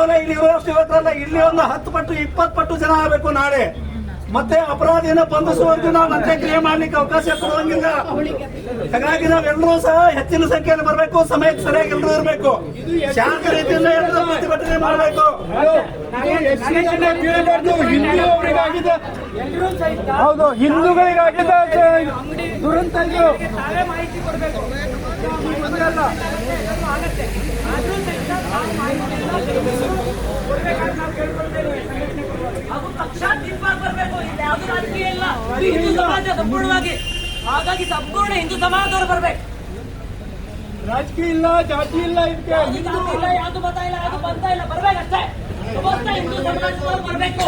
ಕೇವಲ ಇಲ್ಲಿ ಇರುವಷ್ಟು ಯುವಕರಲ್ಲ, ಇಲ್ಲಿ ಒಂದು 10 ಪಟ್ಟು 20 ಪಟ್ಟು ಜನ ಆಗಬೇಕು ನಾಳೆ. ಮತ್ತೆ ಅಪರಾಧಿಯನ್ನು ಬಂಧಿಸುವವರೆಗೂ ನಾವು ಅಂತ್ಯಕ್ರಿಯೆ ಮಾಡ್ಲಿಕ್ಕೆ ಅವಕಾಶ ಕೊಡುವಂಗಿಲ್ಲ. ಹಾಗಾಗಿ ನಾವೆಲ್ಲರೂ ಸಹ ಹೆಚ್ಚಿನ ಸಂಖ್ಯೆಯಲ್ಲಿ ಬರಬೇಕು, ಸಮಯಕ್ಕೆ ಸರಿಯಾಗಿ ಎಲ್ಲರೂ ಇರಬೇಕು, ಶಾಂತ ರೀತಿಯಿಂದ ಎಲ್ಲರೂ ಪ್ರತಿಭಟನೆ ಮಾಡಬೇಕು. ಹೌದು, ಹಿಂದೂಗಳಿಗಾಗಿದ್ದ ದುರಂತ ಮಾಹಿತಿ ಕೊಡಬೇಕು. ಹಾಗೂ ಪಕ್ಷಾತೀತ ಬರಬೇಕು. ಯಾವುದು ರಾಜಕೀಯ ಇಲ್ಲ, ಹಿಂದೂ ಸಮಾಜ ಸಂಪೂರ್ಣವಾಗಿ. ಹಾಗಾಗಿ ಸಂಪೂರ್ಣ ಹಿಂದೂ ಸಮಾಜದವರು ಬರಬೇಕು. ರಾಜಕೀಯ ಇಲ್ಲ, ಜಾತಿ ಇಲ್ಲ, ಇದಕ್ಕೆ ಇಲ್ಲ, ಯಾವುದು ಮತ ಇಲ್ಲ, ಯಾವುದು ಪಂಥ ಇಲ್ಲ, ಬರ್ಬೇಕಷ್ಟೇ. ಹಿಂದೂ ಸಮಾಜದವರು ಬರಬೇಕು.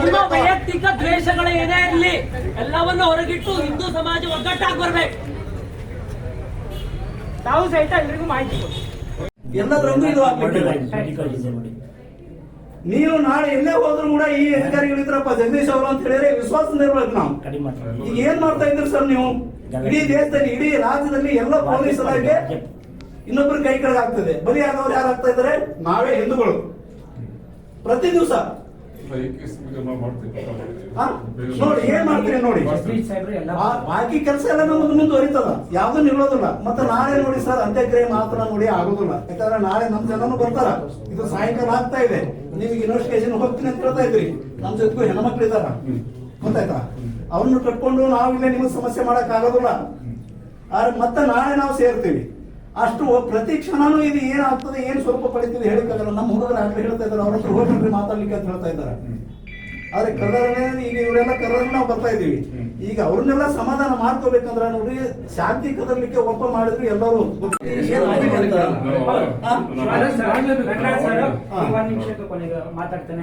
ನಿಮ್ಮ ವೈಯಕ್ತಿಕ ದ್ವೇಷಗಳು ಏನೇ ಇರಲಿ ಎಲ್ಲವನ್ನು ಹೊರಗಿಟ್ಟು ಹಿಂದೂ ಸಮಾಜ ಒಗ್ಗಟ್ಟಾಗಿ ಬರ್ಬೇಕು. ತಾವು ಸಹಿತ ಎಲ್ರಿಗೂ ಮಾಹಿತಿ ಎಲ್ಲದರಲ್ಲೂ ಇದು ಆಗ್ಬಿಟ್ಟಿದೆ. ನೀವು ನಾಳೆ ಎಲ್ಲೇ ಹೋದ್ರು ಕೂಡ ಈ ಅಧಿಕಾರಿಗಳಿದ್ರಪ್ಪ ಜಗದೀಶ್ ಅವರು ಅಂತ ಹೇಳಿದ್ರೆ ವಿಶ್ವಾಸದಿಂದ ಇರ್ಬೇಕು ನಾವು. ಈಗ ಏನ್ ಮಾಡ್ತಾ ಇದ್ರಿ ಸರ್ ನೀವು? ಇಡೀ ದೇಶದಲ್ಲಿ, ಇಡೀ ರಾಜ್ಯದಲ್ಲಿ ಎಲ್ಲ ಪೊಲೀಸರಿಗೆ ಇನ್ನೊಬ್ಬರು ಕೈ ಕೆಳಗಾಗ್ತದೆ. ಬಲಿ ಆದವ್ರು ಯಾರಾಗ್ತಾ ಇದ್ದಾರೆ? ನಾವೇ ಹಿಂದೂಗಳು. ಪ್ರತಿ ದಿವಸ ನೋಡಿ ಏನ್ ಮಾಡ್ತೀರಿ ನೋಡಿ. ಬಾಕಿ ಕೆಲಸ ಎಲ್ಲ ನಮ್ದು ಮುಂದುವರಿತದ, ಯಾವ್ದು ನಿಲ್ಲೋದಿಲ್ಲ. ಮತ್ತೆ ನಾಳೆ ನೋಡಿ ಸರ್, ಅಂತ್ಯಕ್ರಿಯೆ ಮಾತ್ರ ನೋಡಿ ಆಗೋದಿಲ್ಲ. ಯಾಕಂದ್ರೆ ನಾಳೆ ನಮ್ ಜನನು ಬರ್ತಾರ. ಇದು ಸಾಯಂಕಾಲ ಆಗ್ತಾ ಇದೆ, ನಿಮಗೆ ಇನ್ವೆಸ್ಟಿಗೇಷನ್ ಹೋಗ್ತೀನಿ ಅಂತ ಹೇಳ್ತಾ ಇದ್ರಿ. ನಮ್ ಜೊತೆಗೂ ಹೆಣ್ಮಕ್ಳು ಇದಾರ, ಗೊತ್ತಾಯ್ತಾ? ಅವ್ರನ್ನ ಕಟ್ಕೊಂಡು ನಾವಿಲ್ಲೇ ನಿಮಗೆ ಸಮಸ್ಯೆ ಮಾಡಕ್ ಆಗೋದಿಲ್ಲ. ಆದ್ರೆ ಮತ್ತೆ ನಾಳೆ ನಾವು ಸೇರ್ತೀವಿ. ಅಷ್ಟು ಪ್ರತಿ ಕ್ಷಣನೂ ಇದು ಏನಾಗ್ತದೆ, ಏನ್ ಸ್ವಲ್ಪ ಪಡಿತೀವಿ ಹೇಳಿಕ್ಕಾಗಲ್ಲ. ನಮ್ಮ ಹುಡುಗರು ಆಗ್ಲೇ ಹೇಳ್ತಾ ಇದ್ದಾರೆ, ಅವ್ರ ಹತ್ರ ಹೋಗ್ರಿ ಮಾತಾಡ್ಲಿಕ್ಕೆ ಅಂತ ಹೇಳ್ತಾ ಇದ್ದಾರೆ. ಆದ್ರೆ ಕರ್ರನೇ ಈಗ ಇವರೆಲ್ಲ ಕರ್ರ ನಾವು ಬರ್ತಾ ಇದೀವಿ. ಈಗ ಅವ್ರನ್ನೆಲ್ಲ ಸಮಾಧಾನ ಮಾಡ್ಕೋಬೇಕಂದ್ರೆ ನೋಡಿ, ಶಾಂತಿ ಕದರ್ಲಿಕ್ಕೆ ಒಪ್ಪ ಮಾಡಿದ್ರು ಎಲ್ಲರೂ ಮಾತಾಡ್ತಾನೆ